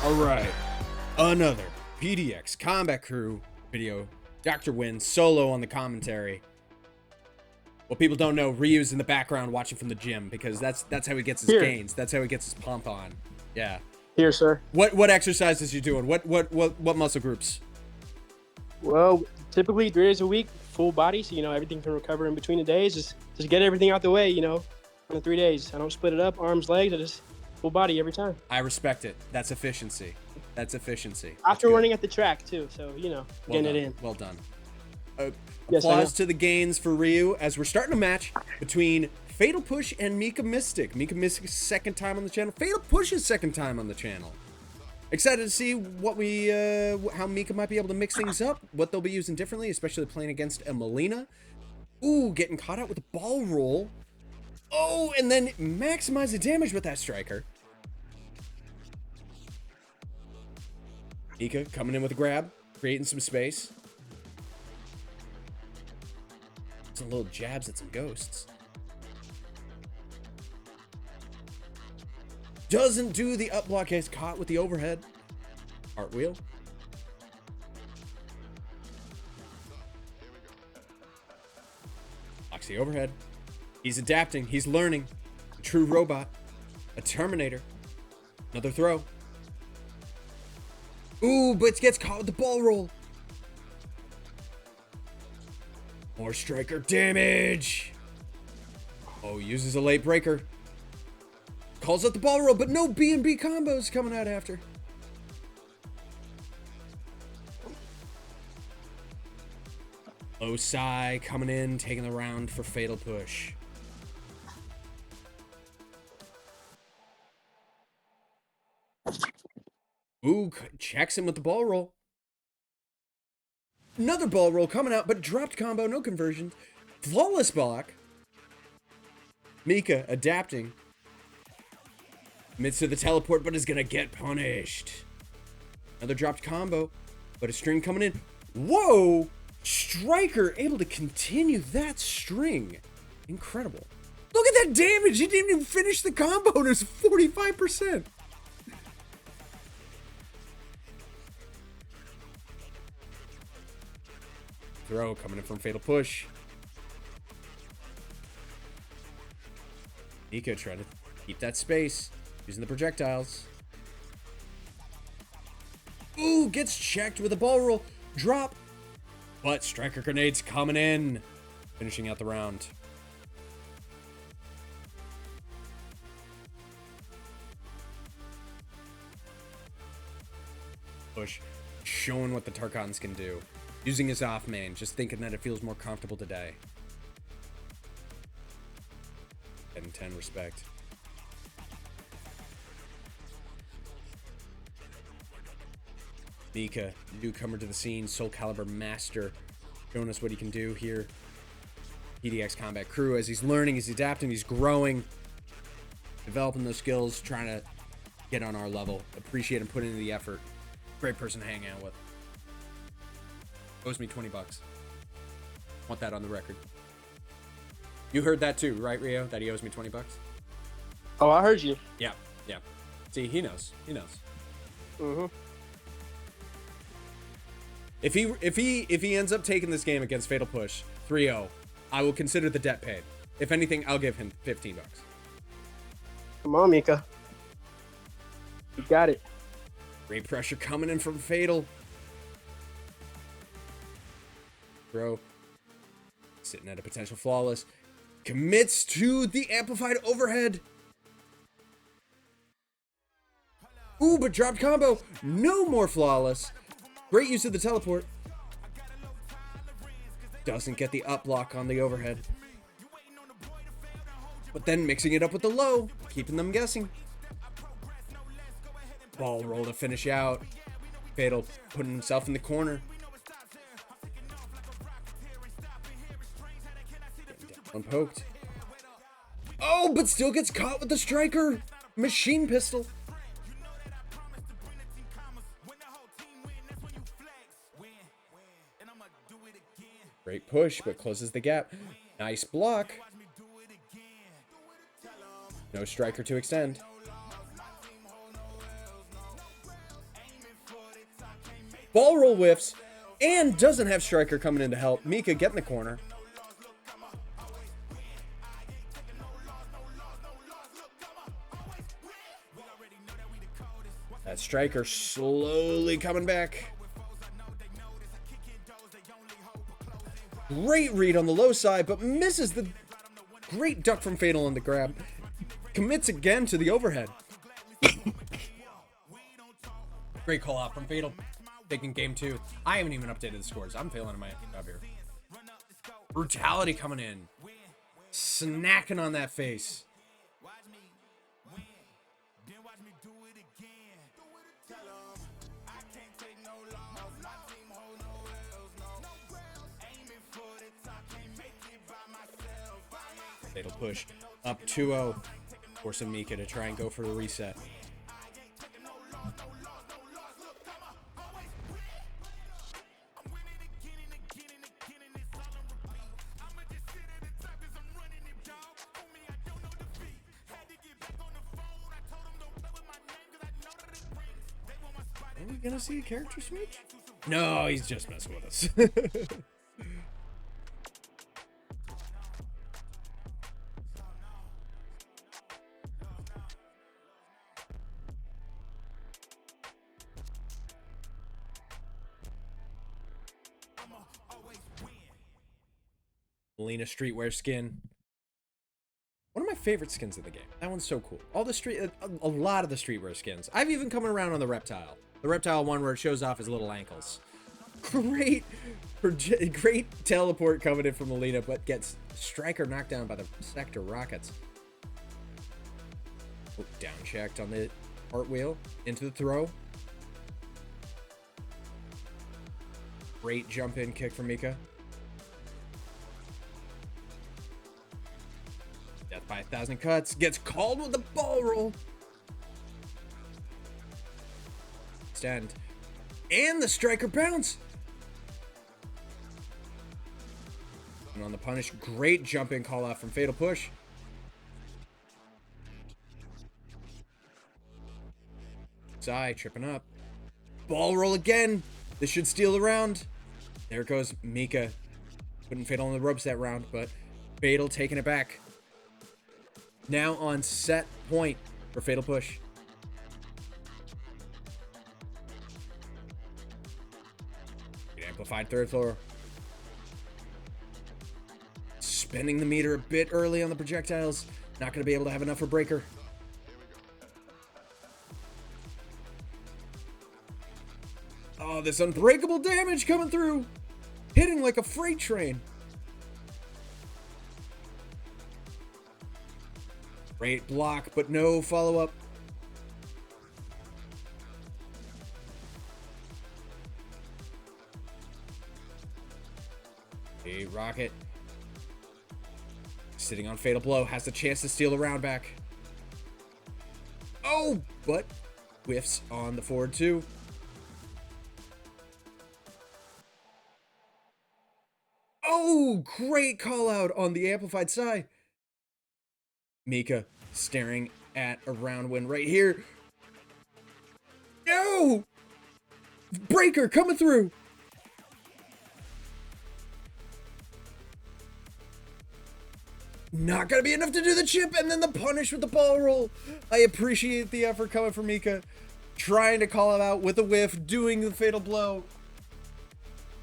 Alright, another PDX Combat Crew video. DoctorWin solo on the commentary. What people don't know, Ryu's in the background watching from the gym because that's how he gets his gains. That's how he gets his pump on. Yeah. Here, sir. What exercises you doing? What muscle groups? Well, typically 3 days a week, full body, so everything can recover in between the days. Just get everything out the way, in the 3 days. I don't split it up, arms, legs. I just full body every time. I respect it. That's efficiency. That's efficiency. After running at the track too, so getting it in. Well done. Yes, Applause to the gains for Ryu as we're starting a match between Fatal Pushz and MikaMystic. MikaMystic's second time on the channel. Fatal Pushz's second time on the channel. Excited to see what how Mika might be able to mix things up, what they'll be using differently, especially playing against a Mileena. Ooh, getting caught out with a ball roll. Oh, and then maximize the damage with that striker. Mika coming in with a grab, creating some space. Some little jabs at some ghosts. Doesn't do the up block, gets caught with the overhead. Cartwheel. Blocks the overhead. He's adapting, he's learning. A true robot. A Terminator. Another throw. Ooh, but gets caught with the ball roll. More striker damage. Oh, uses a late breaker. Calls out the ball roll, but no B&B combos coming out after. Osai coming in, taking the round for Fatal Pushz. Ooh, checks him with the ball roll. Another ball roll coming out, but dropped combo, no conversion. Flawless block. Mika adapting. Commits to the teleport, but is gonna get punished. Another dropped combo, but a string coming in. Whoa! Striker able to continue that string. Incredible. Look at that damage! He didn't even finish the combo, and it's 45%. Throw coming in from Fatal Pushz. Mika trying to keep that space, using the projectiles. Ooh, gets checked with a ball roll. Drop. But striker grenades coming in. Finishing out the round. Push. Showing what the Tarkans can do. Using his off main, just thinking that it feels more comfortable today. 10-10 respect. Mika, newcomer to the scene, Soul Calibur master, showing us what he can do here. PDX Combat Crew, as he's learning, he's adapting, he's growing, developing those skills, trying to get on our level. Appreciate him putting in the effort. Great person to hang out with. Owes me 20 bucks. Want that on the record. You heard that too, right, Rio? That he owes me 20 bucks? Oh, I heard you. Yeah, yeah. See, he knows. He knows. Mm-hmm. If he ends up taking this game against Fatal Pushz 3-0, I will consider the debt paid. If anything, I'll give him 15 bucks. Come on, Mika. You got it. Great pressure coming in from Fatal. Bro, sitting at a potential flawless, commits to the amplified overhead. Ooh, but dropped combo. No more flawless. Great use of the teleport. Doesn't get the up block on the overhead. But then mixing it up with the low, keeping them guessing. Ball roll to finish out. Fatal putting himself in the corner. Unpoked. Oh, but still gets caught with the striker. Machine pistol. Great push, but closes the gap. Nice block. No striker to extend. Ball roll whiffs and doesn't have Striker coming in to help. Mika get in the corner. That Striker slowly coming back. Great read on the low side, but misses the great duck from Fatal on the grab. Commits again to the overhead. Great call out from Fatal. Taking game 2. I haven't even updated the scores. I'm failing in my job here. Brutality coming in. Snacking on that face. Fatal push up 2-0, forcing Mika to try and go for the reset. Are we gonna see a character switch? No, he's just messing with us. Mileena streetwear skin. One of my favorite skins of the game. That one's so cool. All the a lot of the streetwear skins. I've even come around on the reptile. The reptile one where it shows off his little ankles. Great teleport coming in from Mileena, but gets Striker knocked down by the Sektor rockets. Oh, down checked on the cartwheel into the throw. Great jump in kick from Mika. Death by 1,000 cuts. Gets called with the ball roll. Extend. And the Striker bounce. And on the punish, great jump in call out from Fatal Pushz. Side tripping up. Ball roll again. This should steal the round. There goes Mika. Putting Fatal on the ropes that round, but Fatal taking it back. Now on set point for Fatal Pushz. Amplified third floor. Spinning the meter a bit early on the projectiles. Not going to be able to have enough for breaker. Oh, this unbreakable damage coming through. Hitting like a freight train. Great block, but no follow-up. A rocket. Sitting on Fatal Blow. Has the chance to steal the round back. Oh, but whiffs on the forward 2. Oh, great call out on the amplified side. Mika staring at a round win right here. No! Breaker coming through. Not gonna be enough to do the chip, and then the punish with the ball roll. I appreciate the effort coming from Mika. Trying to call it out with a whiff, doing the Fatal Blow.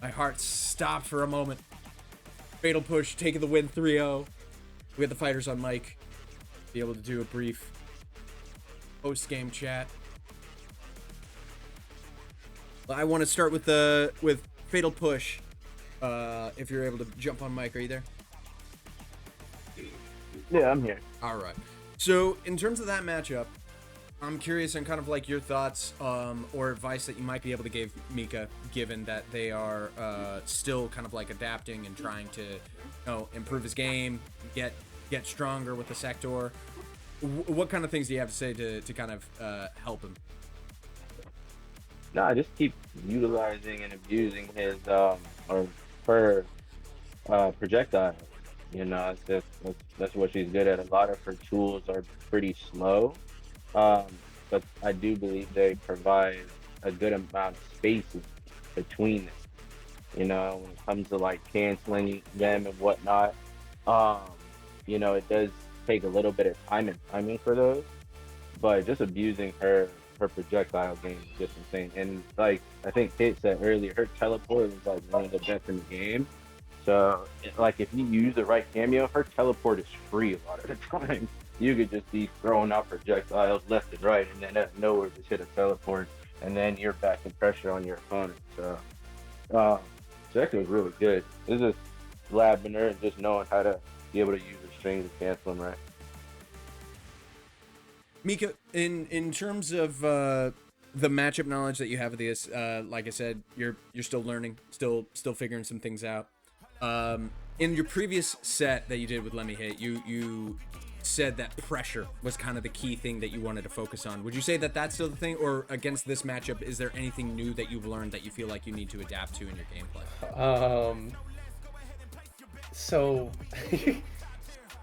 My heart stopped for a moment. Fatal Pushz taking the win 3-0. We got the fighters on mic. Be able to do a brief post-game chat. I want to start with Fatal Pushz. If you're able to jump on mic, are you there? Yeah, I'm here. All right. So in terms of that matchup, I'm curious on kind of like your thoughts or advice that you might be able to give Mika, given that they are still kind of like adapting and trying to, improve his game, get stronger with the Sektor. What kind of things do you have to say to kind of help him? No, just keep utilizing and abusing his projectile. You know, that's what she's good at. A lot of her tools are pretty slow, but I do believe they provide a good amount of space between them. You know, when it comes to like canceling them and whatnot. Um, you know, it does take a little bit of time and timing for those, but just abusing her projectile game is just insane. And like I think Kate said earlier, her teleport was like one of the best in the game. So like if you use the right cameo, her teleport is free a lot of the time. You could just be throwing out projectiles left and right, and then out of nowhere just hit a teleport, and then you're back in pressure on your opponent. So Sektor was really good. It's just labbing her and just knowing how to be able to use the strings and cancel them right. Mika, in terms of the matchup knowledge that you have of this, like I said, you're still learning, still figuring some things out. In your previous set that you did with Let Me Hit, you said that pressure was kind of the key thing that you wanted to focus on. Would you say that that's still the thing, or against this matchup, is there anything new that you've learned that you feel like you need to adapt to in your gameplay? So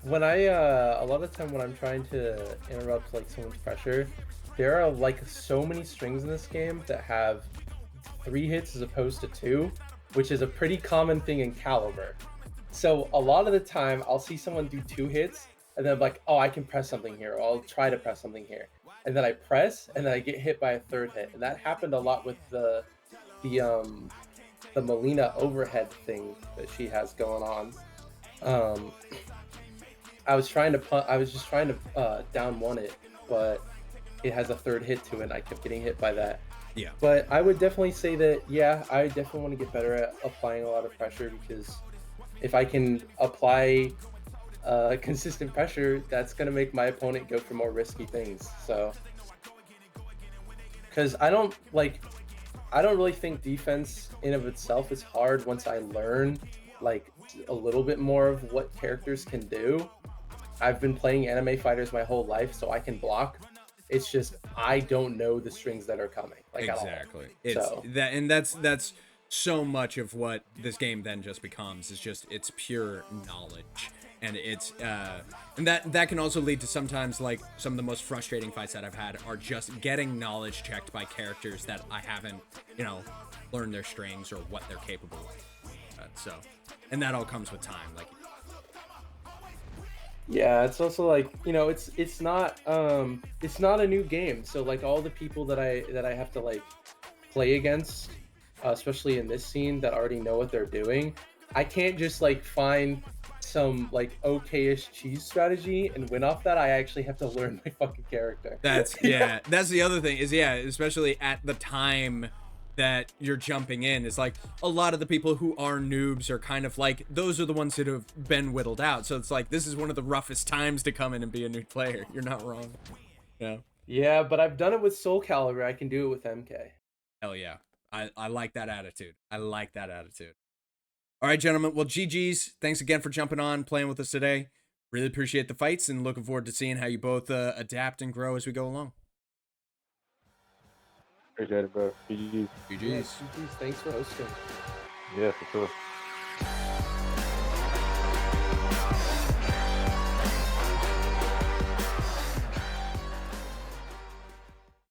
when I a lot of the time when I'm trying to interrupt like someone's pressure, there are like so many strings in this game that have 3 hits as opposed to 2, which is a pretty common thing in Caliber. So a lot of the time I'll see someone do 2 hits and then I'm like, oh, I can press something here, or I'll try to press something here, and then I press and then I get hit by a 3rd hit. And that happened a lot with the Mileena overhead thing that she has going on. I was just trying to down 1 it, but it has a 3rd hit to it, and I kept getting hit by that. Yeah. But I would definitely say that, yeah, I definitely want to get better at applying a lot of pressure, because if I can apply consistent pressure, that's going to make my opponent go for more risky things. So, because I don't really think defense in of itself is hard once I learn like a little bit more of what characters can do. I've been playing anime fighters my whole life, so I can block. It's just I don't know the strings that are coming. Like, exactly. It's so. That's so much of what this game then just becomes. It's pure knowledge. And it's and that can also lead to sometimes like some of the most frustrating fights that I've had are just getting knowledge checked by characters that I haven't, learned their strings or what they're capable of. And that all comes with time. Like, yeah, it's also like, it's not a new game. So like all the people that I have to like play against, especially in this scene, that already know what they're doing, I can't just like find some like okay-ish cheese strategy and win off that. I actually have to learn my fucking character. That's the other thing is, especially at the time that you're jumping in, is like a lot of the people who are noobs are kind of like, those are the ones that have been whittled out. So it's like, this is one of the roughest times to come in and be a new player. You're not wrong. Yeah, but I've done it with Soul Calibur. I can do it with MK. Hell yeah. I like that attitude. All right, gentlemen. Well, GG's. Thanks again for jumping on, playing with us today. Really appreciate the fights, and looking forward to seeing how you both adapt and grow as we go along. Appreciate it, bro. GG's. GG's. Yeah, GG's. Thanks for hosting. Yeah, for sure.